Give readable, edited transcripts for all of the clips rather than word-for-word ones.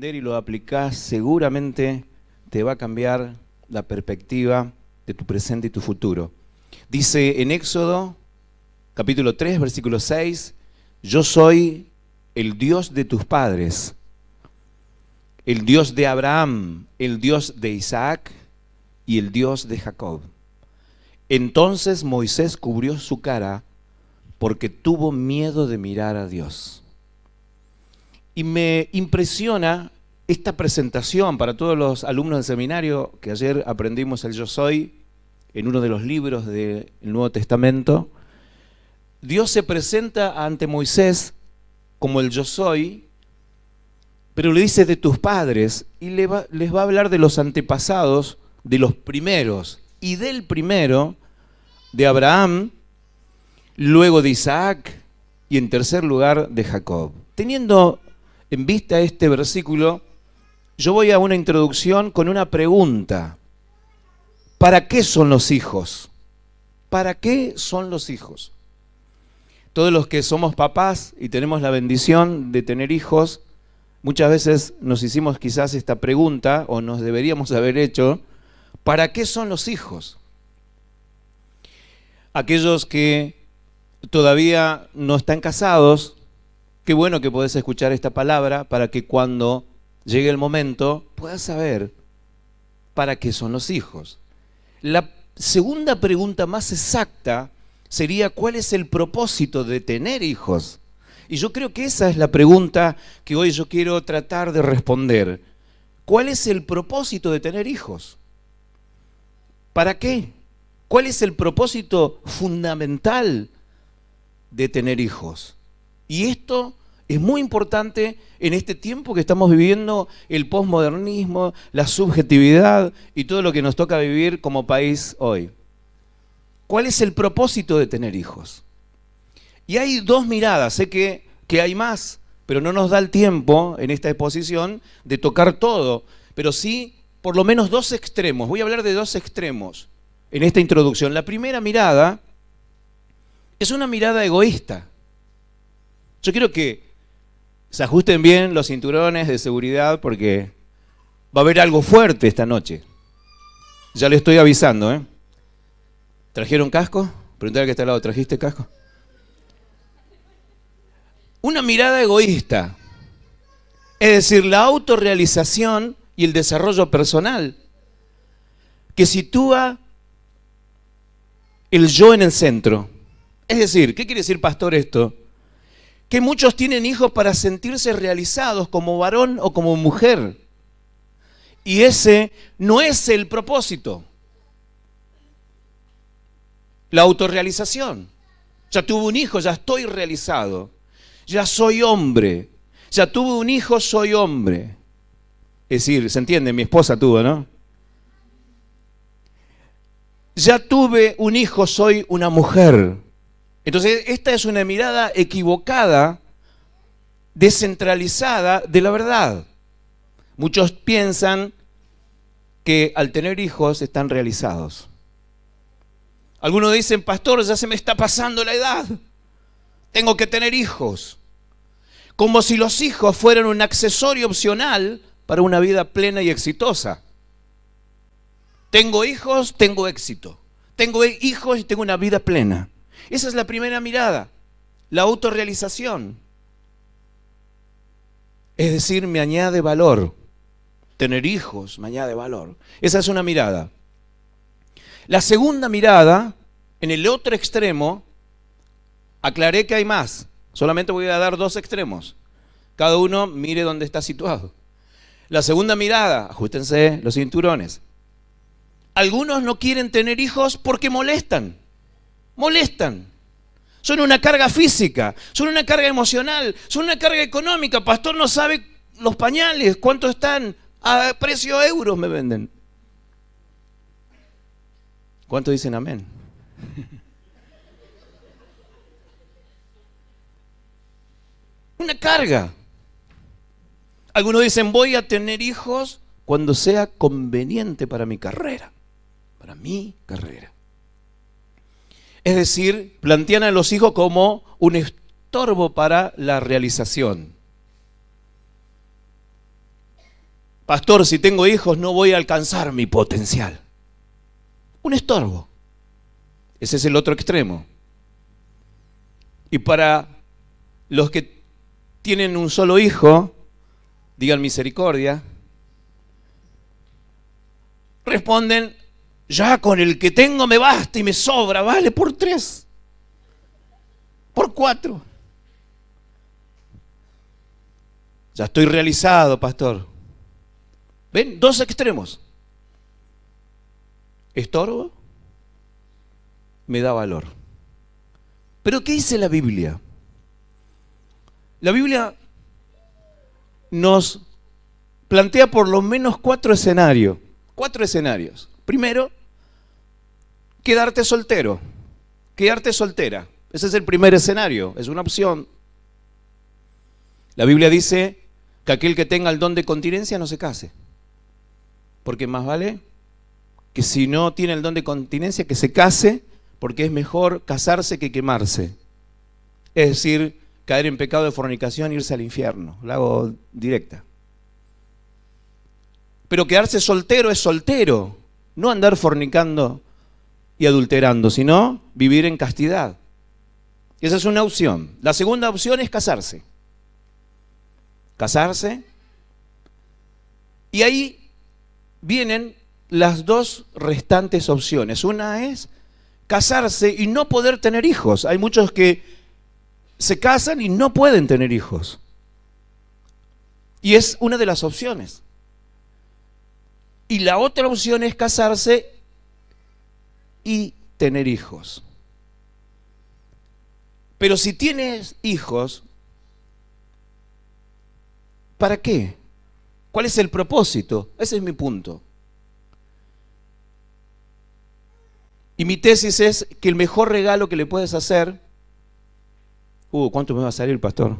aprender y lo aplicás, seguramente te va a cambiar la perspectiva de tu presente y tu futuro. Dice en Éxodo, capítulo 3, versículo 6, yo soy el Dios de tus padres, el Dios de Abraham, el Dios de Isaac y el Dios de Jacob. Entonces Moisés cubrió su cara porque tuvo miedo de mirar a Dios. Y me impresiona esta presentación para todos los alumnos del seminario, que ayer aprendimos el Yo Soy en uno de los libros del Nuevo Testamento. Dios se presenta ante Moisés como el Yo Soy, pero le dice de tus padres, y les va a hablar de los antepasados, de los primeros, y del primero, de Abraham, luego de Isaac, y en tercer lugar de Jacob. Teniendo en vista este versículo, yo voy a una introducción con una pregunta. ¿Para qué son los hijos? ¿Para qué son los hijos? Todos los que somos papás y tenemos la bendición de tener hijos, muchas veces nos hicimos quizás esta pregunta, o nos deberíamos haber hecho, ¿para qué son los hijos? Aquellos que todavía no están casados, qué bueno que podés escuchar esta palabra para que cuando llegue el momento puedas saber para qué son los hijos. La segunda pregunta más exacta sería ¿cuál es el propósito de tener hijos? Y yo creo que esa es la pregunta que hoy yo quiero tratar de responder. ¿Cuál es el propósito de tener hijos? ¿Para qué? ¿Cuál es el propósito fundamental de tener hijos? Y esto es muy importante en este tiempo que estamos viviendo, el posmodernismo, la subjetividad y todo lo que nos toca vivir como país hoy. ¿Cuál es el propósito de tener hijos? Y hay dos miradas, sé que hay más, pero no nos da el tiempo en esta exposición de tocar todo, pero sí por lo menos dos extremos. Voy a hablar de dos extremos en esta introducción. La primera mirada es una mirada egoísta. Yo quiero que se ajusten bien los cinturones de seguridad porque va a haber algo fuerte esta noche. Ya le estoy avisando, ¿eh? ¿Trajeron casco? Preguntar al que está al lado, ¿trajiste casco? Una mirada egoísta, es decir, la autorrealización y el desarrollo personal, que sitúa el yo en el centro. Es decir, ¿qué quiere decir, pastor, esto? Que muchos tienen hijos para sentirse realizados como varón o como mujer. Y ese no es el propósito. La autorrealización. Ya tuve un hijo, ya estoy realizado. Ya soy hombre. Ya tuve un hijo, soy hombre. Es decir, ¿se entiende? Mi esposa tuvo, ¿no? Ya tuve un hijo, soy una mujer. Entonces, esta es una mirada equivocada, descentralizada de la verdad. Muchos piensan que al tener hijos están realizados. Algunos dicen, pastor, ya se me está pasando la edad. Tengo que tener hijos. Como si los hijos fueran un accesorio opcional para una vida plena y exitosa. Tengo hijos, tengo éxito. Tengo hijos y tengo una vida plena. Esa es la primera mirada, la autorrealización. Es decir, me añade valor. Tener hijos me añade valor. Esa es una mirada. La segunda mirada, en el otro extremo, aclaré que hay más. Solamente voy a dar dos extremos. Cada uno mire dónde está situado. La segunda mirada, ajustense los cinturones. Algunos no quieren tener hijos porque molestan. Molestan. Son una carga física, son una carga emocional, son una carga económica. Pastor, no sabe los pañales, ¿cuánto están? A precio euros me venden. ¿Cuántos dicen amén? Una carga. Algunos dicen, voy a tener hijos cuando sea conveniente para mi carrera. Para mi carrera. Es decir, plantean a los hijos como un estorbo para la realización. Pastor, si tengo hijos no voy a alcanzar mi potencial. Un estorbo. Ese es el otro extremo. Y para los que tienen un solo hijo, digan misericordia, responden, ya con el que tengo me basta y me sobra, vale por 3, por 4. Ya estoy realizado, pastor. ¿Ven? 2 extremos. Estorbo, me da valor. Pero ¿qué dice la Biblia? La Biblia nos plantea por lo menos 4 escenarios. 4 escenarios. Primero, quedarte soltero, quedarte soltera. Ese es el primer escenario, es una opción. La Biblia dice que aquel que tenga el don de continencia no se case. Porque más vale que si no tiene el don de continencia, que se case, porque es mejor casarse que quemarse. Es decir, caer en pecado de fornicación e irse al infierno. La hago directa. Pero quedarse soltero es soltero, no andar fornicando y adulterando, sino vivir en castidad. Esa es una opción. La segunda opción es casarse. Casarse. Y ahí vienen las 2 restantes opciones. Una es casarse y no poder tener hijos. Hay muchos que se casan y no pueden tener hijos. Y es una de las opciones. Y la otra opción es casarse y tener hijos. Pero si tienes hijos, ¿para qué? ¿Cuál es el propósito? Ese es mi punto. Y mi tesis es que el mejor regalo que le puedes hacer, ¿cuánto me va a salir, pastor?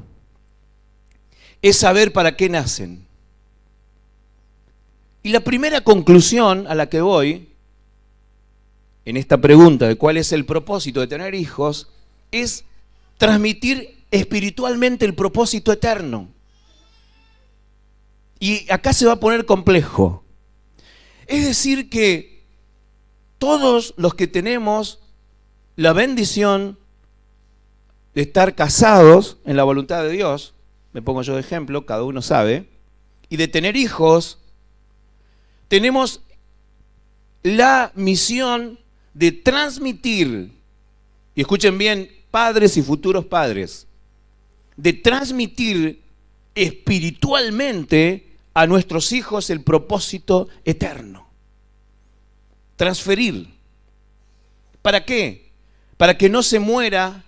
Es saber para qué nacen. Y la primera conclusión a la que voy, en esta pregunta de cuál es el propósito de tener hijos, es transmitir espiritualmente el propósito eterno. Y acá se va a poner complejo. Es decir que todos los que tenemos la bendición de estar casados en la voluntad de Dios, me pongo yo de ejemplo, cada uno sabe, y de tener hijos, tenemos la misión de transmitir, y escuchen bien, padres y futuros padres, de transmitir espiritualmente a nuestros hijos el propósito eterno. Transferir. ¿Para qué? Para que no se muera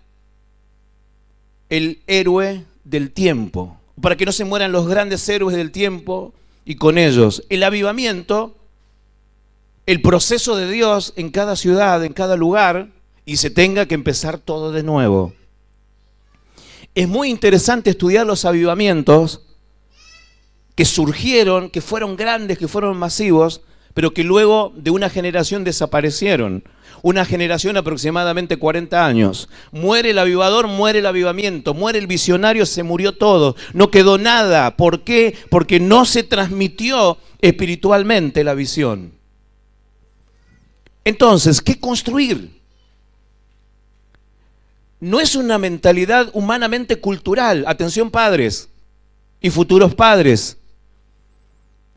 el héroe del tiempo, para que no se mueran los grandes héroes del tiempo y con ellos el avivamiento, el proceso de Dios en cada ciudad, en cada lugar, y se tenga que empezar todo de nuevo. Es muy interesante estudiar los avivamientos que surgieron, que fueron grandes, que fueron masivos, pero que luego de una generación desaparecieron. Una generación aproximadamente 40 años. Muere el avivador, muere el avivamiento, muere el visionario, se murió todo. No quedó nada. ¿Por qué? Porque no se transmitió espiritualmente la visión. Entonces, ¿qué construir? No es una mentalidad humanamente cultural. Atención, padres y futuros padres.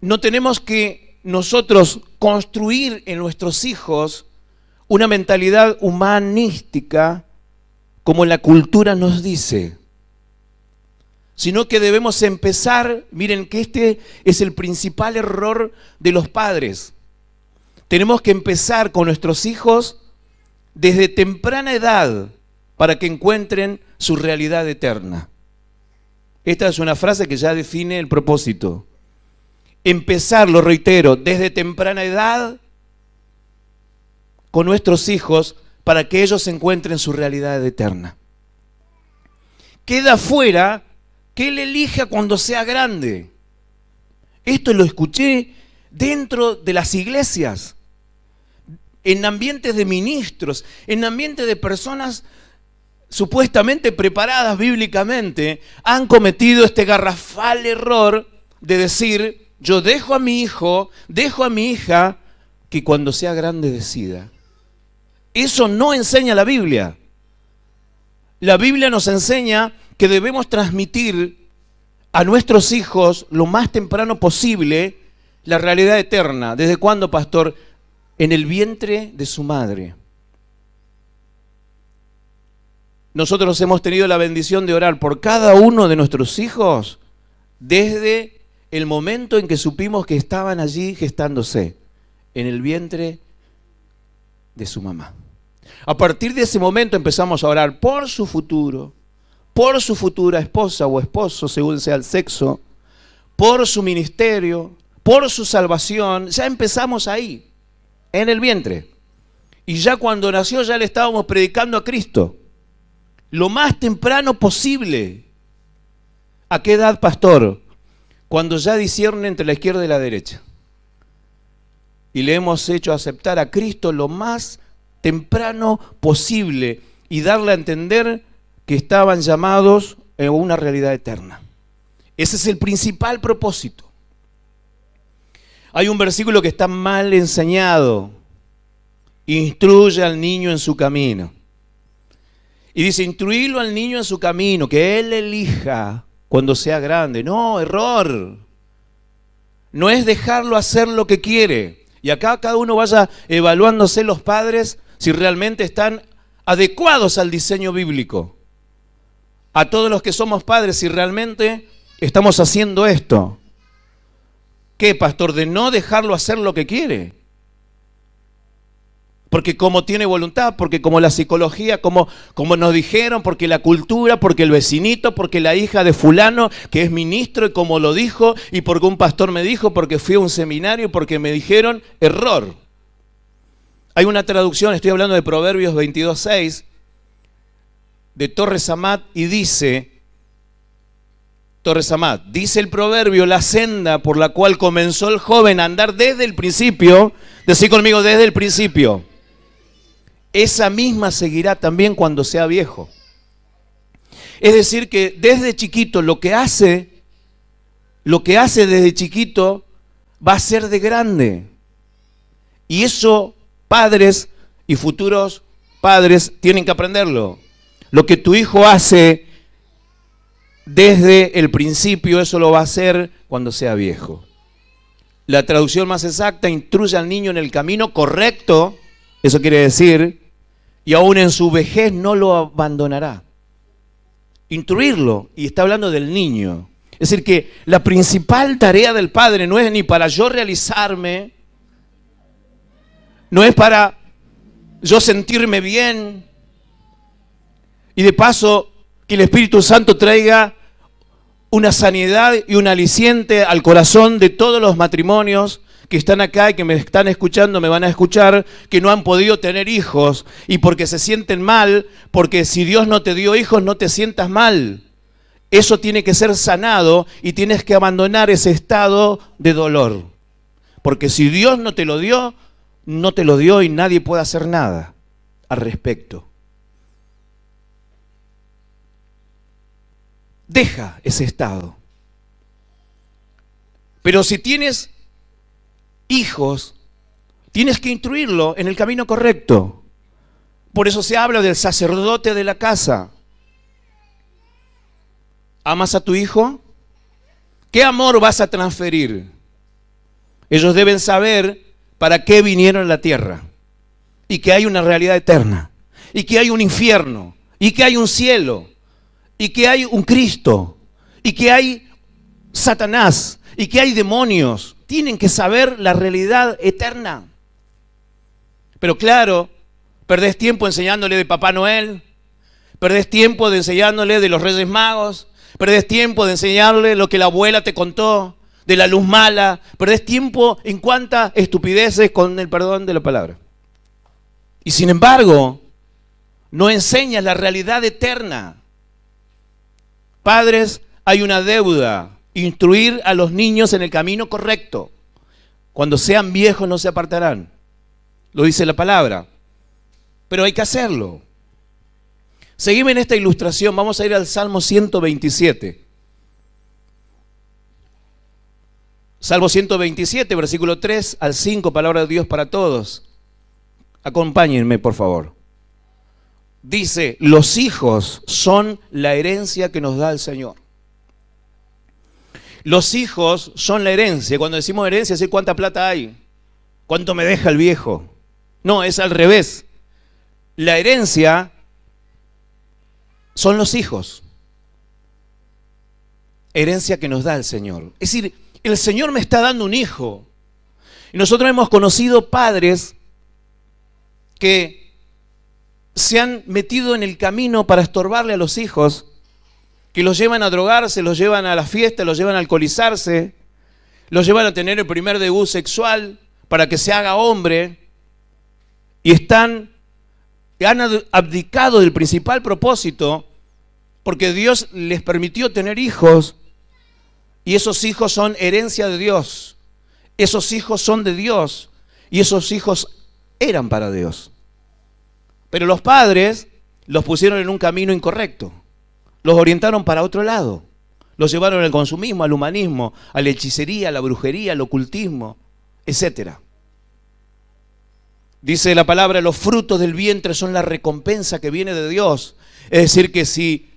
No tenemos que nosotros construir en nuestros hijos una mentalidad humanística como la cultura nos dice, sino que debemos empezar, miren que este es el principal error de los padres. Tenemos que empezar con nuestros hijos desde temprana edad para que encuentren su realidad eterna. Esta es una frase que ya define el propósito. Empezar, lo reitero, desde temprana edad con nuestros hijos para que ellos encuentren su realidad eterna. Queda fuera que él elija cuando sea grande. Esto lo escuché dentro de las iglesias, en ambientes de ministros, en ambientes de personas supuestamente preparadas bíblicamente, han cometido este garrafal error de decir: Yo dejo a mi hijo, dejo a mi hija, que cuando sea grande decida. Eso no enseña la Biblia. La Biblia nos enseña que debemos transmitir a nuestros hijos lo más temprano posible la realidad eterna. ¿Desde cuándo, pastor? En el vientre de su madre. Nosotros hemos tenido la bendición de orar por cada uno de nuestros hijos desde el momento en que supimos que estaban allí gestándose, en el vientre de su mamá. A partir de ese momento empezamos a orar por su futuro, por su futura esposa o esposo, según sea el sexo, por su ministerio, por su salvación. Ya empezamos ahí, en el vientre. Y ya cuando nació ya le estábamos predicando a Cristo. Lo más temprano posible. ¿A qué edad, pastor? Cuando ya discierne entre la izquierda y la derecha. Y le hemos hecho aceptar a Cristo lo más temprano posible y darle a entender que estaban llamados a una realidad eterna. Ese es el principal propósito. Hay un versículo que está mal enseñado. Instruye al niño en su camino. Y dice, instruirlo al niño en su camino, que él elija cuando sea grande. No, error. No es dejarlo hacer lo que quiere. Y acá cada uno vaya evaluándose los padres si realmente están adecuados al diseño bíblico. A todos los que somos padres, si realmente estamos haciendo esto. ¿Qué, pastor? De no dejarlo hacer lo que quiere. Porque como tiene voluntad, porque como la psicología, como nos dijeron, porque la cultura, porque el vecinito, porque la hija de fulano, que es ministro, y como lo dijo, y porque un pastor me dijo, porque fui a un seminario, porque me dijeron, error. Hay una traducción, estoy hablando de Proverbios 22:6, de Torres Amat, y dice, Torres Amat, dice el proverbio, la senda por la cual comenzó el joven a andar desde el principio, decí conmigo, desde el principio, esa misma seguirá también cuando sea viejo. Es decir, que desde chiquito lo que hace desde chiquito va a ser de grande. Y eso padres y futuros padres tienen que aprenderlo. Lo que tu hijo hace desde el principio, eso lo va a hacer cuando sea viejo. La traducción más exacta, instruye al niño en el camino correcto. Eso quiere decir, y aún en su vejez no lo abandonará. Instruirlo, y está hablando del niño. Es decir, que la principal tarea del padre no es ni para yo realizarme, no es para yo sentirme bien, y de paso que el Espíritu Santo traiga una sanidad y un aliciente al corazón de todos los matrimonios que están acá y que me están escuchando, me van a escuchar, que no han podido tener hijos y porque se sienten mal, porque si Dios no te dio hijos no te sientas mal. Eso tiene que ser sanado y tienes que abandonar ese estado de dolor. Porque si Dios no te lo dio, no te lo dio y nadie puede hacer nada al respecto. Deja ese estado. Pero si tienes hijos, tienes que instruirlo en el camino correcto. Por eso se habla del sacerdote de la casa. ¿Amas a tu hijo? ¿Qué amor vas a transferir? Ellos deben saber para qué vinieron a la tierra. Y que hay una realidad eterna. Y que hay un infierno. Y que hay un cielo. Y que hay un Cristo. Y que hay Satanás. Y que hay demonios. Tienen que saber la realidad eterna. Pero claro, perdés tiempo enseñándole de Papá Noel. Perdés tiempo de enseñándole de los Reyes Magos. Perdés tiempo de enseñarle lo que la abuela te contó, de la luz mala. Perdés tiempo en cuántas estupideces, con el perdón de la palabra. Y sin embargo, no enseñas la realidad eterna. Padres, hay una deuda. Instruir a los niños en el camino correcto. Cuando sean viejos no se apartarán. Lo dice la palabra. Pero hay que hacerlo. Seguime en esta ilustración. Vamos a ir al Salmo 127. Salmo 127, versículo 3 al 5, palabra de Dios para todos. Acompáñenme, por favor. Dice, los hijos son la herencia que nos da el Señor. Los hijos son la herencia. Cuando decimos herencia, es decir, ¿cuánta plata hay? ¿Cuánto me deja el viejo? No, es al revés. La herencia son los hijos. Herencia que nos da el Señor. Es decir, el Señor me está dando un hijo. Y nosotros hemos conocido padres que se han metido en el camino para estorbarle a los hijos, que los llevan a drogarse, los llevan a la fiesta, los llevan a alcoholizarse, los llevan a tener el primer debut sexual para que se haga hombre, y han abdicado del principal propósito, porque Dios les permitió tener hijos, y esos hijos son herencia de Dios, esos hijos son de Dios, y esos hijos eran para Dios. Pero los padres los pusieron en un camino incorrecto, los orientaron para otro lado, los llevaron al consumismo, al humanismo, a la hechicería, a la brujería, al ocultismo, etc. Dice la palabra, los frutos del vientre son la recompensa que viene de Dios. Es decir, que si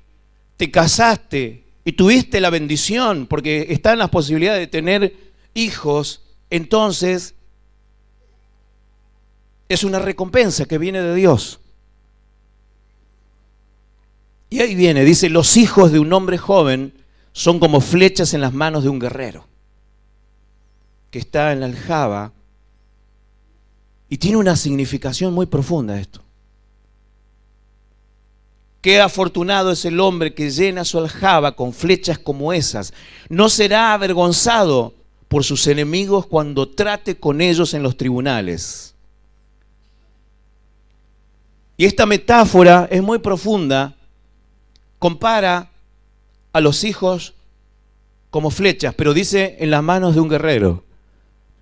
te casaste y tuviste la bendición, porque están las posibilidades de tener hijos, entonces es una recompensa que viene de Dios. Y ahí viene, dice, los hijos de un hombre joven son como flechas en las manos de un guerrero, que está en la aljaba, y tiene una significación muy profunda esto. Qué afortunado es el hombre que llena su aljaba con flechas como esas. No será avergonzado por sus enemigos cuando trate con ellos en los tribunales. Y esta metáfora es muy profunda. Compara a los hijos como flechas, pero dice en las manos de un guerrero.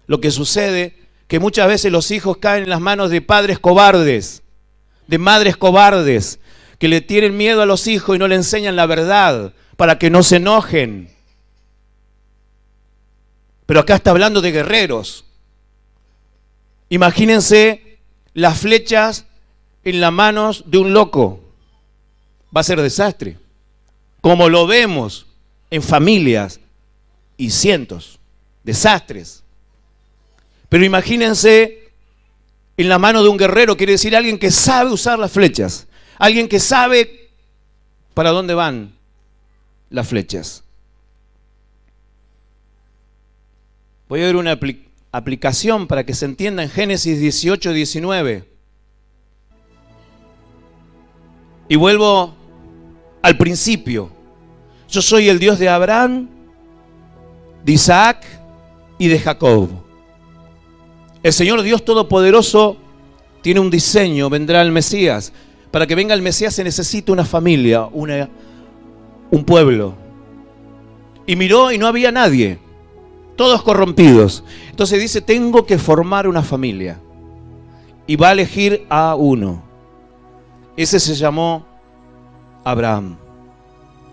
Lo que sucede que muchas veces los hijos caen en las manos de padres cobardes, de madres cobardes, que le tienen miedo a los hijos y no le enseñan la verdad para que no se enojen. Pero acá está hablando de guerreros. Imagínense las flechas en las manos de un loco. Va a ser desastre, como lo vemos en familias y cientos, desastres. Pero imagínense en la mano de un guerrero, quiere decir alguien que sabe usar las flechas, alguien que sabe para dónde van las flechas. Voy a ver una aplicación para que se entienda en Génesis 18, 19. Y vuelvo al principio. Yo soy el Dios de Abraham, de Isaac y de Jacob. El Señor Dios Todopoderoso tiene un diseño, vendrá el Mesías. Para que venga el Mesías se necesita una familia, un pueblo. Y miró y no había nadie, todos corrompidos. Entonces dice, tengo que formar una familia. Y va a elegir a uno. Ese se llamó Abraham,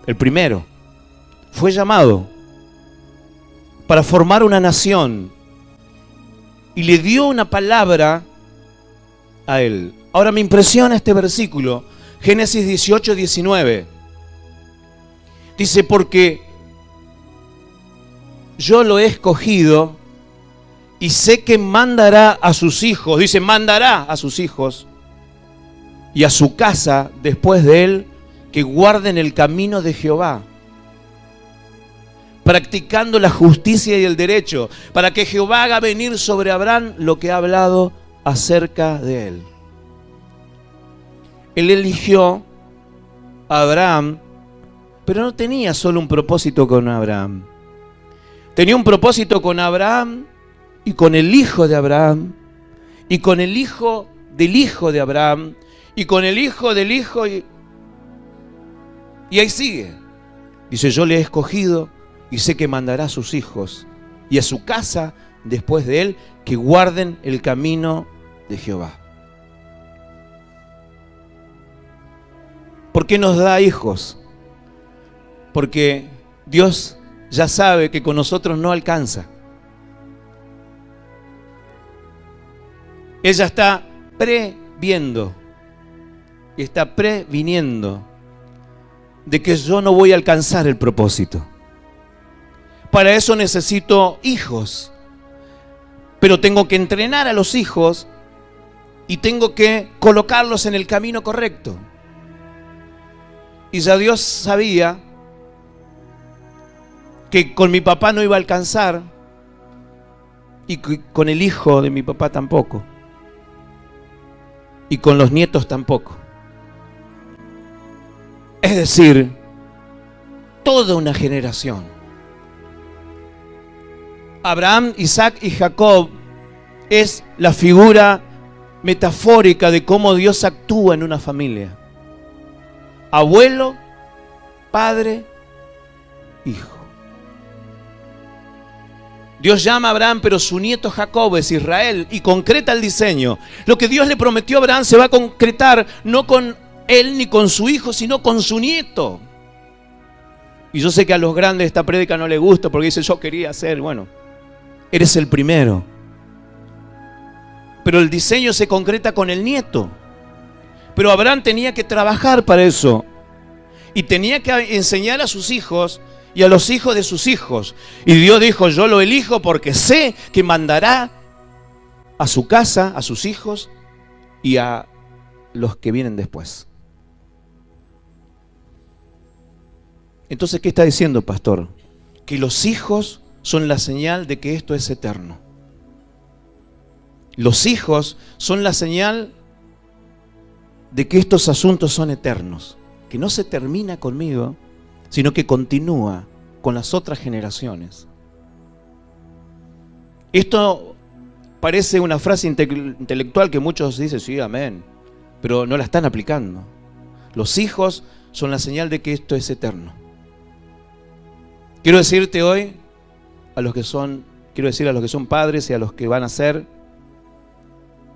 el primero. Fue llamado para formar una nación y le dio una palabra a él. Ahora me impresiona este versículo, Génesis 18, 19. Dice, porque yo lo he escogido y sé que mandará a sus hijos, dice, mandará a sus hijos y a su casa después de él, que guarden el camino de Jehová, practicando la justicia y el derecho, para que Jehová haga venir sobre Abraham lo que ha hablado acerca de él. Él eligió a Abraham, pero no tenía solo un propósito con Abraham. Tenía un propósito con Abraham y con el hijo de Abraham y con el hijo del hijo de Abraham y con el hijo del hijo y ahí sigue. Dice, yo le he escogido y sé que mandará a sus hijos y a su casa después de él que guarden el camino de Jehová. ¿Por qué nos da hijos? Porque Dios ya sabe que con nosotros no alcanza. Ella está previendo y está previniendo de que yo no voy a alcanzar el propósito. Para eso necesito hijos, pero tengo que entrenar a los hijos y tengo que colocarlos en el camino correcto. Y ya Dios sabía que con mi papá no iba a alcanzar y con el hijo de mi papá tampoco, y con los nietos tampoco. Es decir, toda una generación. Abraham, Isaac y Jacob es la figura metafórica de cómo Dios actúa en una familia. Abuelo, padre, hijo. Dios llama a Abraham, pero su nieto Jacob es Israel, y concreta el diseño. Lo que Dios le prometió a Abraham se va a concretar no con él ni con su hijo, sino con su nieto. Y yo sé que a los grandes esta prédica no les gusta porque dice, yo quería ser, bueno, eres el primero. Pero el diseño se concreta con el nieto. Pero Abraham tenía que trabajar para eso. Y tenía que enseñar a sus hijos y a los hijos de sus hijos. Y Dios dijo, yo lo elijo porque sé que mandará a su casa, a sus hijos y a los que vienen después. Entonces, ¿qué está diciendo, pastor? Que los hijos son la señal de que esto es eterno. Los hijos son la señal de que estos asuntos son eternos. Que no se termina conmigo, sino que continúa con las otras generaciones. Esto parece una frase intelectual que muchos dicen, sí, amén, pero no la están aplicando. Los hijos son la señal de que esto es eterno. Quiero decirte hoy, a los que son padres y a los que van a ser,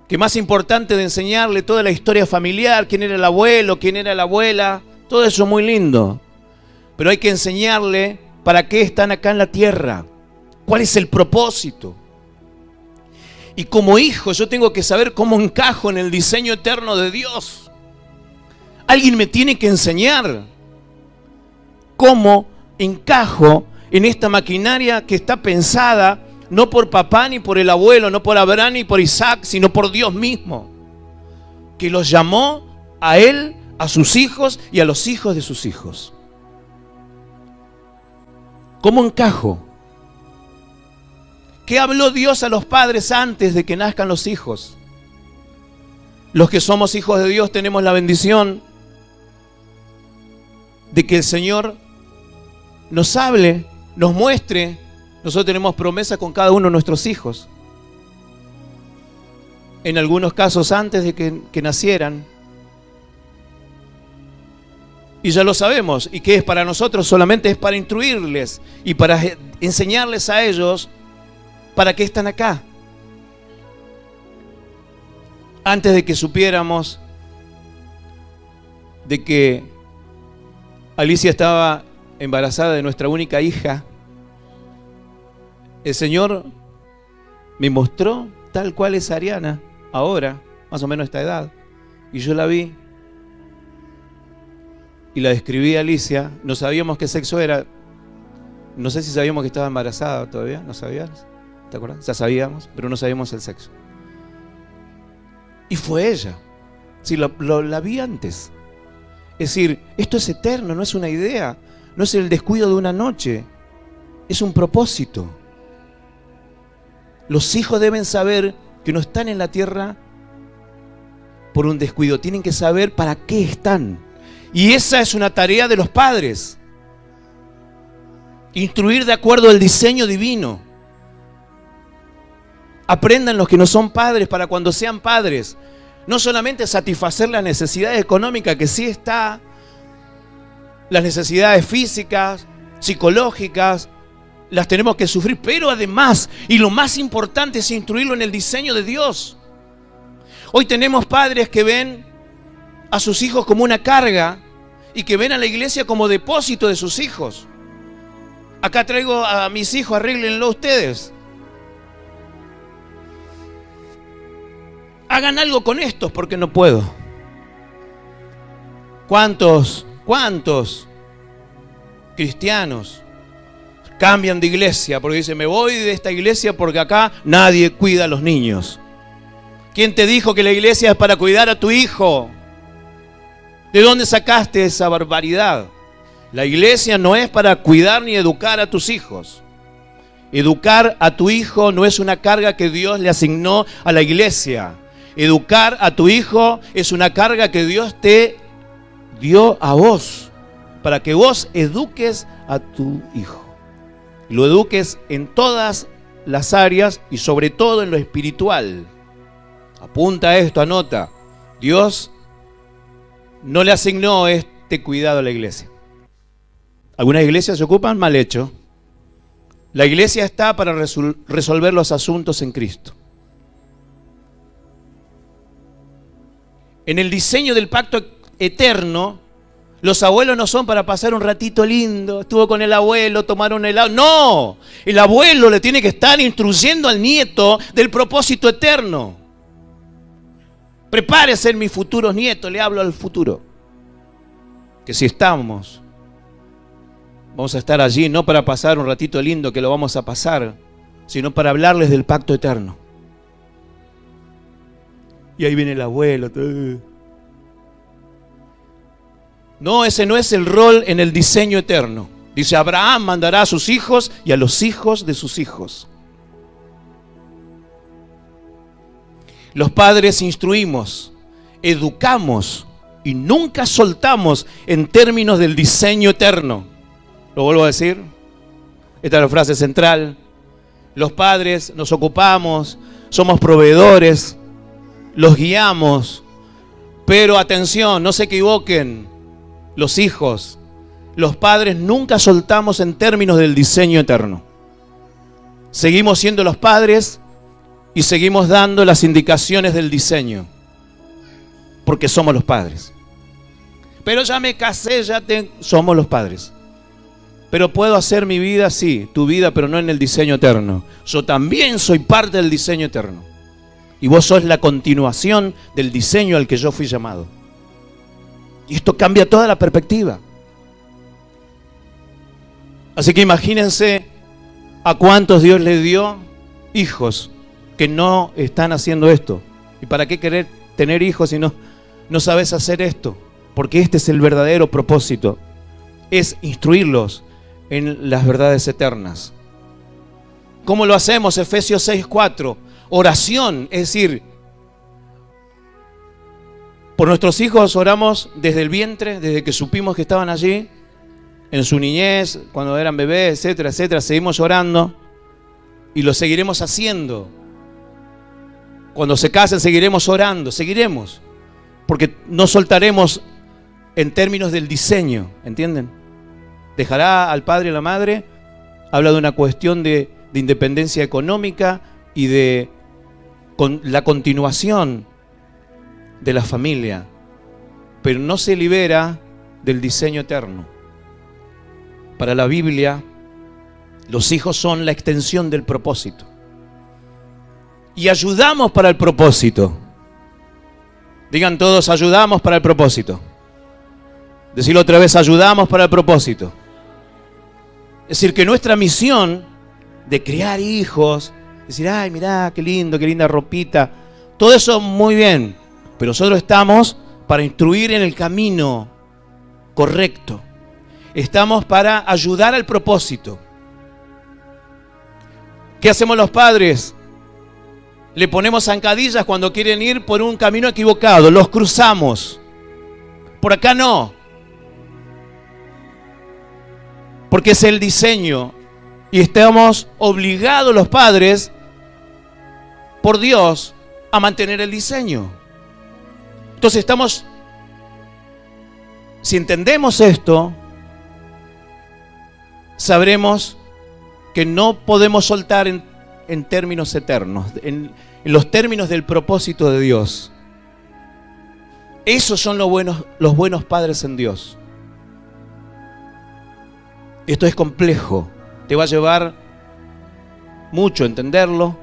que más importante de enseñarle toda la historia familiar, quién era el abuelo, quién era la abuela, todo eso es muy lindo. Pero hay que enseñarle para qué están acá en la tierra, cuál es el propósito. Y como hijo yo tengo que saber cómo encajo en el diseño eterno de Dios. Alguien me tiene que enseñar cómo encajo en esta maquinaria que está pensada no por papá ni por el abuelo, no por Abraham ni por Isaac, sino por Dios mismo, que los llamó a él, a sus hijos y a los hijos de sus hijos. ¿Cómo encajo? ¿Qué habló Dios a los padres antes de que nazcan los hijos? Los que somos hijos de Dios tenemos la bendición de que el Señor nos hable, nos muestre. Nosotros tenemos promesa con cada uno de nuestros hijos. En algunos casos antes de que nacieran. Y ya lo sabemos. Y que es para nosotros solamente es para instruirles y para enseñarles a ellos para qué están acá. Antes de que supiéramos de que Alicia estaba embarazada de nuestra única hija, el Señor me mostró tal cual es Ariana, ahora, más o menos esta edad. Y yo la vi y la describí a Alicia. No sabíamos qué sexo era. No sé si sabíamos que estaba embarazada todavía. ¿No sabías? ¿Te acuerdas? Ya sabíamos, pero no sabíamos el sexo. Y fue ella. Sí, la vi antes. Es decir, esto es eterno, no es una idea. No es el descuido de una noche. Es un propósito. Los hijos deben saber que no están en la tierra por un descuido. Tienen que saber para qué están. Y esa es una tarea de los padres. Instruir de acuerdo al diseño divino. Aprendan los que no son padres para cuando sean padres. No solamente satisfacer las necesidades económicas, que sí está, las necesidades físicas, psicológicas, las tenemos que sufrir, pero además, y lo más importante es instruirlo en el diseño de Dios. Hoy tenemos padres que ven a sus hijos como una carga y que ven a la iglesia como depósito de sus hijos. Acá traigo a mis hijos, arréglenlo ustedes. hagan algo con estos porque no puedo. ¿Cuántos cristianos cambian de iglesia porque dicen, me voy de esta iglesia porque acá nadie cuida a los niños? ¿Quién te dijo que la iglesia es para cuidar a tu hijo? ¿De dónde sacaste esa barbaridad? La iglesia no es para cuidar ni educar a tus hijos. Educar a tu hijo no es una carga que Dios le asignó a la iglesia. Educar a tu hijo es una carga que Dios te dio a vos, para que vos eduques a tu hijo. Lo eduques en todas las áreas y sobre todo en lo espiritual. Apunta esto, anota. Dios no le asignó este cuidado a la iglesia. Algunas iglesias se ocupan mal hecho. La iglesia está para resolver los asuntos en Cristo. En el diseño del pacto eterno, los abuelos no son para pasar un ratito lindo, estuvo con el abuelo, tomaron helado. No, el abuelo le tiene que estar instruyendo al nieto del propósito eterno. Prepárese en mis futuros nietos, le hablo al futuro. Que si estamos, vamos a estar allí no para pasar un ratito lindo que lo vamos a pasar, sino para hablarles del pacto eterno. Y ahí viene el abuelo. No, ese no es el rol en el diseño eterno. Dice, Abraham mandará a sus hijos y a los hijos de sus hijos. Los padres instruimos, educamos y nunca soltamos en términos del diseño eterno. Lo vuelvo a decir. Esta es la frase central. Los padres nos ocupamos, somos proveedores, los guiamos. Pero atención, no se equivoquen. Los hijos, los padres nunca soltamos en términos del diseño eterno. Seguimos siendo los padres y seguimos dando las indicaciones del diseño, porque somos los padres. Pero ya me casé, somos los padres. Pero puedo hacer mi vida, sí, tu vida, pero no en el diseño eterno. Yo también soy parte del diseño eterno. Y vos sos la continuación del diseño al que yo fui llamado. Y esto cambia toda la perspectiva. Así que imagínense a cuántos Dios les dio hijos que no están haciendo esto. ¿Y para qué querer tener hijos si no sabes hacer esto? Porque este es el verdadero propósito. Es instruirlos en las verdades eternas. ¿Cómo lo hacemos? Efesios 6:4. Oración, es decir, por nuestros hijos oramos desde el vientre, desde que supimos que estaban allí, en su niñez, cuando eran bebés, etcétera, etcétera. Seguimos orando y lo seguiremos haciendo. Cuando se casen seguiremos orando, seguiremos, porque no soltaremos en términos del diseño, ¿entienden? Dejará al padre y a la madre, habla de una cuestión de independencia económica y de la continuación de la familia, pero no se libera del diseño eterno. Para la Biblia, los hijos son la extensión del propósito. Y ayudamos para el propósito. Digan todos, ayudamos para el propósito. Decirlo otra vez, ayudamos para el propósito. Es decir, que nuestra misión de criar hijos, decir, ay, mirá, qué lindo, qué linda ropita, todo eso muy bien, pero nosotros estamos para instruir en el camino correcto. Estamos para ayudar al propósito. ¿Qué hacemos los padres? Le ponemos zancadillas cuando quieren ir por un camino equivocado, los cruzamos. Por acá no. Porque es el diseño y estamos obligados los padres por Dios a mantener el diseño. Entonces estamos, si entendemos esto, sabremos que no podemos soltar en términos eternos, en los términos del propósito de Dios. Esos son los buenos padres en Dios. Esto es complejo, te va a llevar mucho entenderlo.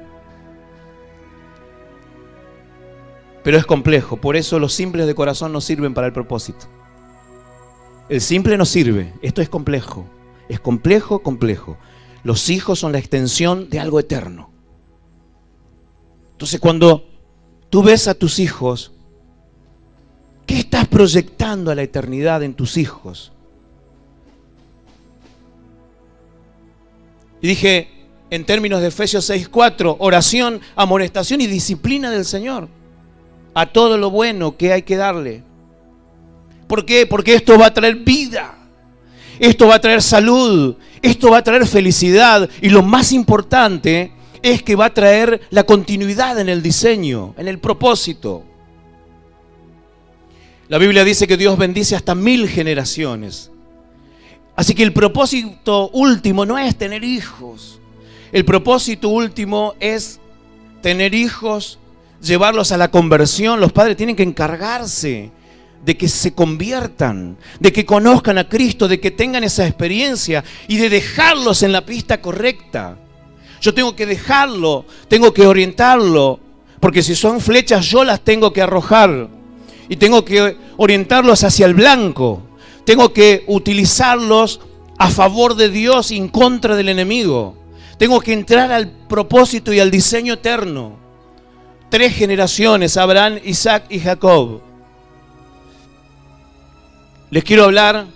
pero es complejo. Por eso los simples de corazón no sirven para el propósito. El simple no sirve. Esto es complejo. Es complejo, complejo. Los hijos son la extensión de algo eterno. Entonces, cuando tú ves a tus hijos, ¿qué estás proyectando a la eternidad en tus hijos? Y dije, en términos de Efesios 6:4, oración, amonestación y disciplina del Señor a todo lo bueno que hay que darle. ¿Por qué? Porque esto va a traer vida, esto va a traer salud, esto va a traer felicidad, y lo más importante es que va a traer la continuidad en el diseño, en el propósito. La Biblia dice que Dios bendice hasta 1000 generaciones. Así que el propósito último no es tener hijos. El propósito último es tener hijos, llevarlos a la conversión. Los padres tienen que encargarse de que se conviertan, de que conozcan a Cristo, de que tengan esa experiencia y de dejarlos en la pista correcta. Yo tengo que dejarlo, tengo que orientarlo, porque si son flechas yo las tengo que arrojar y tengo que orientarlos hacia el blanco. Tengo que utilizarlos a favor de Dios y en contra del enemigo. Tengo que entrar al propósito y al diseño eterno. 3 generaciones, Abraham, Isaac y Jacob. Les quiero hablar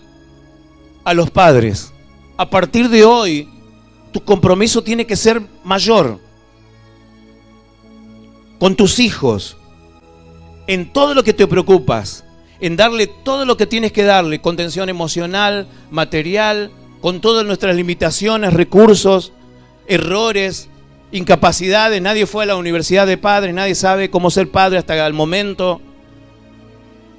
a los padres. A partir de hoy, tu compromiso tiene que ser mayor con tus hijos, en todo lo que te preocupas, en darle todo lo que tienes que darle, contención emocional, material, con todas nuestras limitaciones, recursos, errores, incapacidades. Nadie fue a la universidad de padres, nadie sabe cómo ser padre hasta el momento.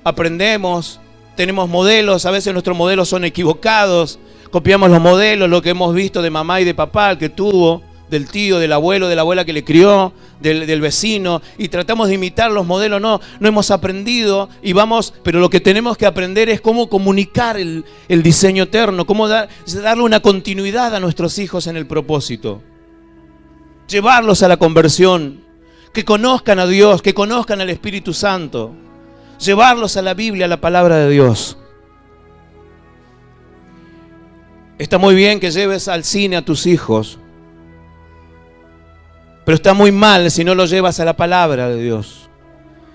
Aprendemos, tenemos modelos, a veces nuestros modelos son equivocados, copiamos los modelos, lo que hemos visto de mamá y de papá, el que tuvo, del tío, del abuelo, de la abuela que le crió, del vecino, y tratamos de imitar los modelos. No hemos aprendido y vamos, pero lo que tenemos que aprender es cómo comunicar el diseño eterno, cómo darle una continuidad a nuestros hijos en el propósito, llevarlos a la conversión, que conozcan a Dios, que conozcan al Espíritu Santo, llevarlos a la Biblia, a la palabra de Dios. Está muy bien que lleves al cine a tus hijos, pero está muy mal si no los llevas a la palabra de Dios,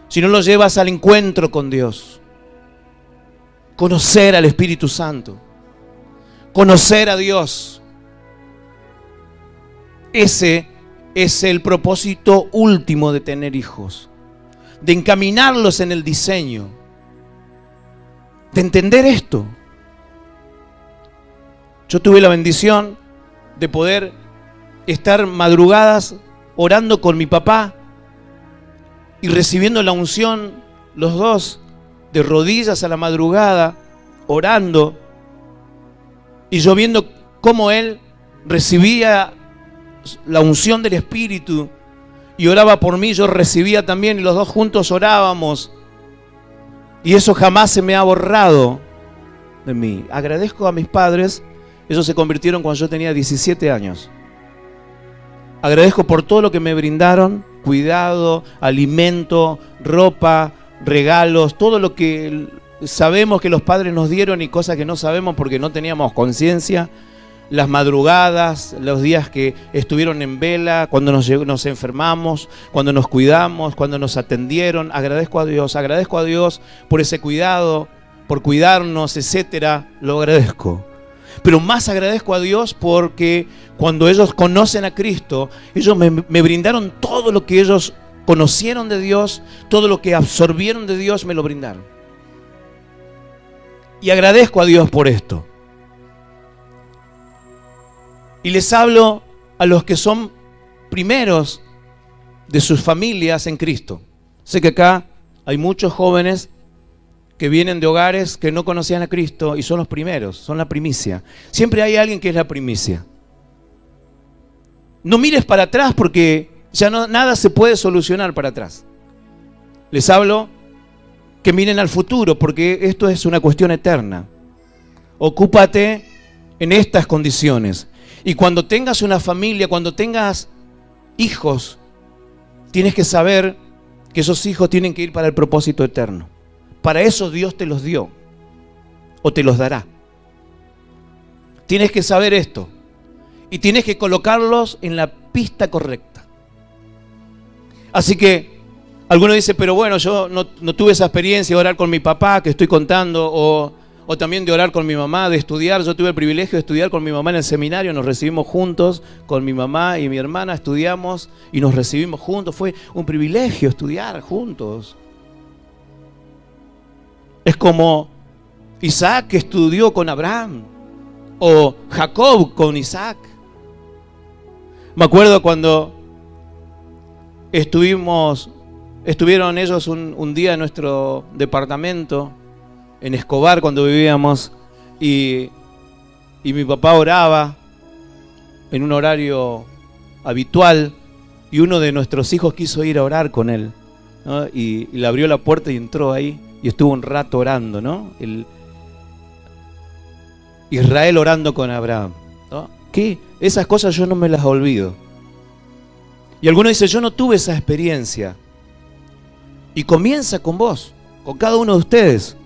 si no los llevas al encuentro con Dios. Conocer al Espíritu Santo, conocer a Dios. Ese es el propósito último de tener hijos, de encaminarlos en el diseño, de entender esto. Yo tuve la bendición de poder estar madrugadas orando con mi papá y recibiendo la unción, los dos, de rodillas a la madrugada, orando, y yo viendo cómo él recibía la unción del Espíritu y oraba por mí, yo recibía también, y los dos juntos orábamos, y eso jamás se me ha borrado de mí. Agradezco a mis padres, ellos se convirtieron cuando yo tenía 17 años. Agradezco por todo lo que me brindaron, cuidado, alimento, ropa, regalos, todo lo que sabemos que los padres nos dieron y cosas que no sabemos porque no teníamos conciencia. Las madrugadas, los días que estuvieron en vela, cuando nos enfermamos, cuando nos cuidamos, cuando nos atendieron. Agradezco a Dios por ese cuidado, por cuidarnos, etcétera. Lo agradezco. Pero más agradezco a Dios porque cuando ellos conocen a Cristo, ellos me brindaron todo lo que ellos conocieron de Dios, todo lo que absorbieron de Dios, me lo brindaron. Y agradezco a Dios por esto. Y les hablo a los que son primeros de sus familias en Cristo. Sé que acá hay muchos jóvenes que vienen de hogares que no conocían a Cristo y son los primeros, son la primicia. Siempre hay alguien que es la primicia. No mires para atrás porque ya nada se puede solucionar para atrás. Les hablo que miren al futuro porque esto es una cuestión eterna. Ocúpate en estas condiciones. Y cuando tengas una familia, cuando tengas hijos, tienes que saber que esos hijos tienen que ir para el propósito eterno. Para eso Dios te los dio o te los dará. Tienes que saber esto y tienes que colocarlos en la pista correcta. Así que alguno dice, pero bueno, yo no tuve esa experiencia de orar con mi papá que estoy contando, o también de orar con mi mamá, de estudiar. Yo tuve el privilegio de estudiar con mi mamá en el seminario, nos recibimos juntos, con mi mamá y mi hermana estudiamos y nos recibimos juntos. Fue un privilegio estudiar juntos. Es como Isaac que estudió con Abraham, o Jacob con Isaac. Me acuerdo cuando estuvieron ellos un día en nuestro departamento, en Escobar, cuando vivíamos, y mi papá oraba en un horario habitual, y uno de nuestros hijos quiso ir a orar con él, ¿no? Y le abrió la puerta y entró ahí, y estuvo un rato orando, ¿no? Israel orando con Abraham, ¿no? ¿Qué? Esas cosas yo no me las olvido. Y alguno dice, yo no tuve esa experiencia. Y comienza con vos, con cada uno de ustedes.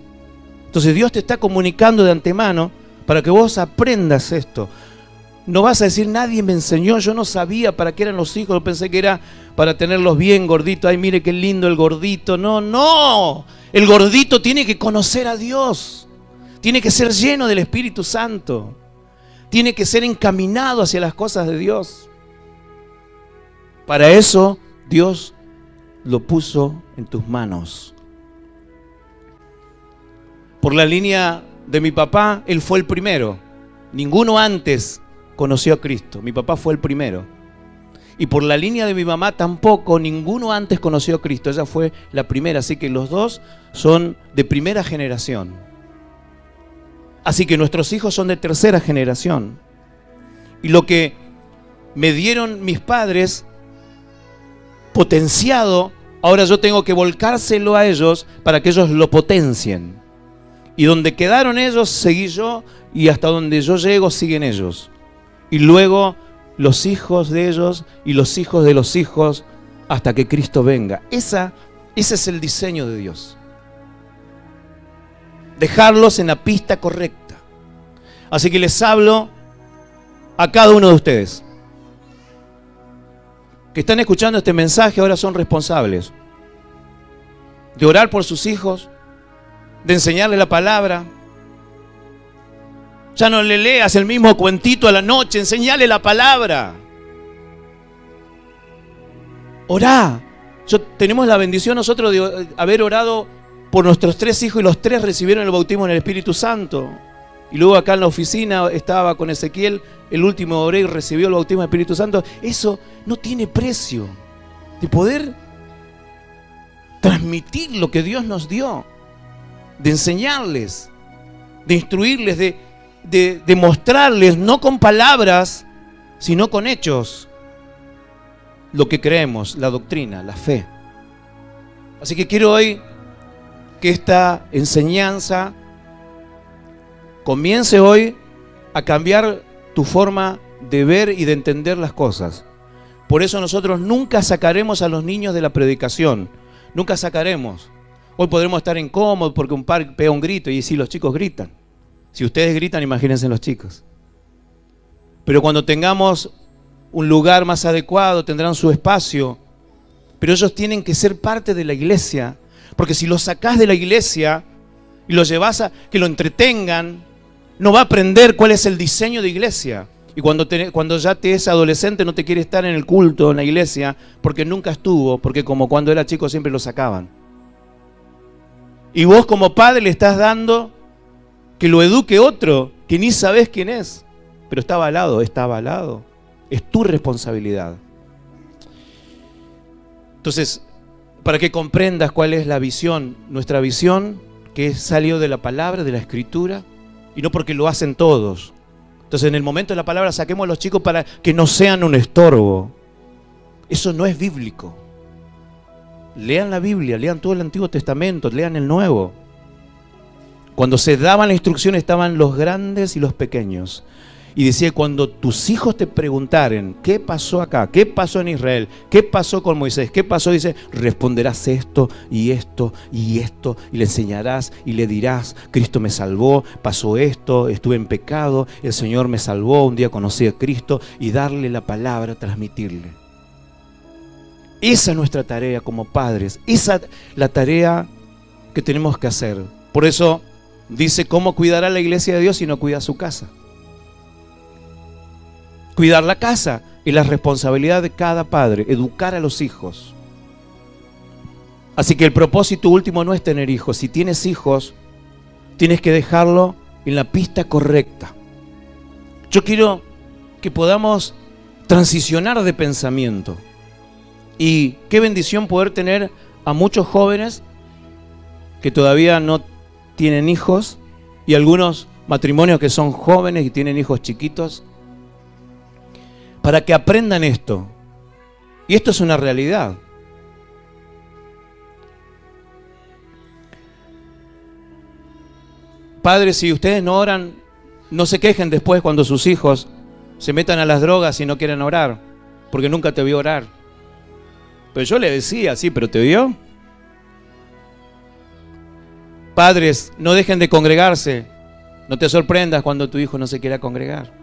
Entonces Dios te está comunicando de antemano para que vos aprendas esto. No vas a decir, nadie me enseñó, yo no sabía para qué eran los hijos, yo pensé que era para tenerlos bien gorditos. Ay, mire qué lindo el gordito. No, no. El gordito tiene que conocer a Dios. Tiene que ser lleno del Espíritu Santo. Tiene que ser encaminado hacia las cosas de Dios. Para eso Dios lo puso en tus manos. Por la línea de mi papá, él fue el primero. Ninguno antes conoció a Cristo. Mi papá fue el primero. Y por la línea de mi mamá tampoco, ninguno antes conoció a Cristo. Ella fue la primera. Así que los dos son de primera generación. Así que nuestros hijos son de tercera generación. Y lo que me dieron mis padres, potenciado, ahora yo tengo que volcárselo a ellos para que ellos lo potencien. Y donde quedaron ellos, seguí yo, y hasta donde yo llego, siguen ellos. Y luego los hijos de ellos y los hijos de los hijos, hasta que Cristo venga. Ese es el diseño de Dios. Dejarlos en la pista correcta. Así que les hablo a cada uno de ustedes que están escuchando este mensaje. Ahora son responsables de orar por sus hijos, de enseñarles la palabra. Ya no le leas el mismo cuentito a la noche, enseñale la palabra. Orá. Tenemos la bendición nosotros de haber orado por nuestros 3 hijos y los 3 recibieron el bautismo en el Espíritu Santo. Y luego acá en la oficina estaba con Ezequiel, el último oré y recibió el bautismo del Espíritu Santo. Eso no tiene precio, de poder transmitir lo que Dios nos dio, de enseñarles, de instruirles, de mostrarles, no con palabras, sino con hechos, lo que creemos, la doctrina, la fe. Así que quiero hoy que esta enseñanza comience hoy a cambiar tu forma de ver y de entender las cosas. Por eso nosotros nunca sacaremos a los niños de la predicación, nunca sacaremos. Hoy podremos estar incómodos porque un par pega un grito y sí, los chicos gritan. Si ustedes gritan, imagínense los chicos. Pero cuando tengamos un lugar más adecuado, tendrán su espacio. Pero ellos tienen que ser parte de la iglesia, porque si los sacás de la iglesia y los llevas a que lo entretengan, no va a aprender cuál es el diseño de iglesia. Y cuando ya te es adolescente no te quiere estar en el culto, en la iglesia, porque nunca estuvo, porque como cuando era chico siempre lo sacaban. Y vos como padre le estás dando que lo eduque otro, que ni sabés quién es, pero está avalado. Es tu responsabilidad. Entonces, para que comprendas cuál es la visión, nuestra visión, que salió de la palabra, de la escritura, y no porque lo hacen todos. Entonces, en el momento de la palabra, saquemos a los chicos para que no sean un estorbo. Eso no es bíblico. Lean la Biblia, lean todo el Antiguo Testamento, lean el Nuevo. Cuando se daban la instrucción estaban los grandes y los pequeños. Y decía, cuando tus hijos te preguntaren, ¿qué pasó acá? ¿Qué pasó en Israel? ¿Qué pasó con Moisés? ¿Qué pasó? Dice, responderás esto y esto y esto, y le enseñarás y le dirás, Cristo me salvó, pasó esto, estuve en pecado, el Señor me salvó, un día conocí a Cristo, y darle la palabra, transmitirle. Esa es nuestra tarea como padres, esa es la tarea que tenemos que hacer. Por eso dice, ¿cómo cuidará la iglesia de Dios si no cuida su casa? Cuidar la casa es la responsabilidad de cada padre, educar a los hijos. Así que el propósito último no es tener hijos. Si tienes hijos, tienes que dejarlo en la pista correcta. Yo quiero que podamos transicionar de pensamiento. Y qué bendición poder tener a muchos jóvenes que todavía no tienen hijos, y algunos matrimonios que son jóvenes y tienen hijos chiquitos, para que aprendan esto. Y esto es una realidad. Padres, si ustedes no oran, no se quejen después cuando sus hijos se metan a las drogas y no quieren orar, porque nunca te vio orar. Pero yo le decía, sí, pero ¿te vio? Padres, no dejen de congregarse. No te sorprendas cuando tu hijo no se quiera congregar,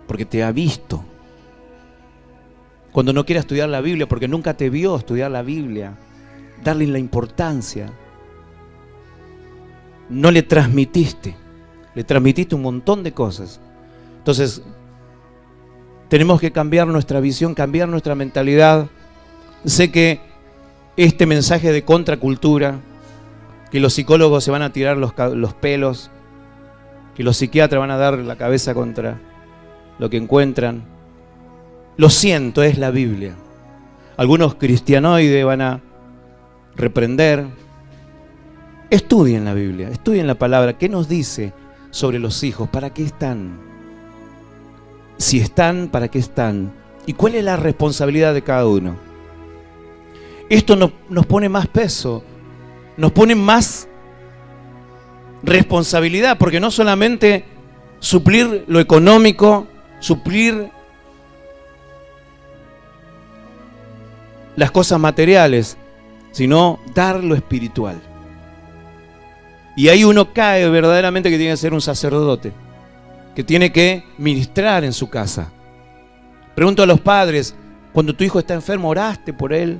porque te ha visto. Cuando no quiera estudiar la Biblia, porque nunca te vio estudiar la Biblia, darle la importancia. No le transmitiste un montón de cosas. Entonces, tenemos que cambiar nuestra visión, cambiar nuestra mentalidad. Sé que este mensaje de contracultura, que los psicólogos se van a tirar los pelos, que los psiquiatras van a dar la cabeza contra lo que encuentran. Lo siento, es la Biblia. Algunos cristianoides van a reprender. Estudien la Biblia, estudien la palabra. ¿Qué nos dice sobre los hijos? ¿Para qué están? Si están, ¿para qué están? ¿Y cuál es la responsabilidad de cada uno? Esto nos pone más peso, nos pone más responsabilidad, porque no solamente suplir lo económico, suplir las cosas materiales, sino dar lo espiritual. Y ahí uno cae verdaderamente que tiene que ser un sacerdote, que tiene que ministrar en su casa. Pregunto a los padres, cuando tu hijo está enfermo, ¿oraste por él?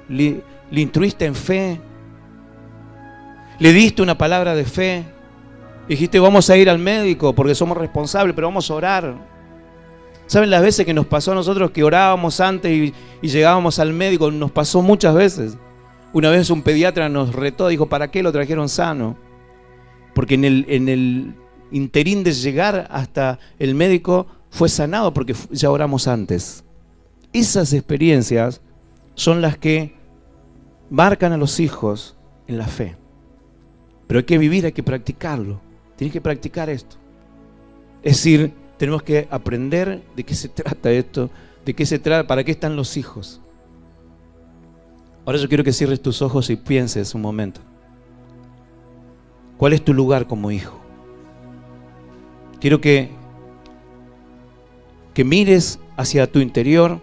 ¿Le instruiste en fe? ¿Le diste una palabra de fe? Dijiste, vamos a ir al médico porque somos responsables, pero vamos a orar. ¿Saben las veces que nos pasó a nosotros que orábamos antes y llegábamos al médico? Nos pasó muchas veces. Una vez un pediatra nos retó, dijo, ¿para qué lo trajeron sano? Porque en el interín de llegar hasta el médico fue sanado porque ya oramos antes. Esas experiencias son las que marcan a los hijos en la fe. Pero hay que vivir, hay que practicarlo. Tienes que practicar esto. Es decir, tenemos que aprender de qué se trata esto, de qué se trata, para qué están los hijos. Ahora yo quiero que cierres tus ojos y pienses un momento. ¿Cuál es tu lugar como hijo? Quiero que mires hacia tu interior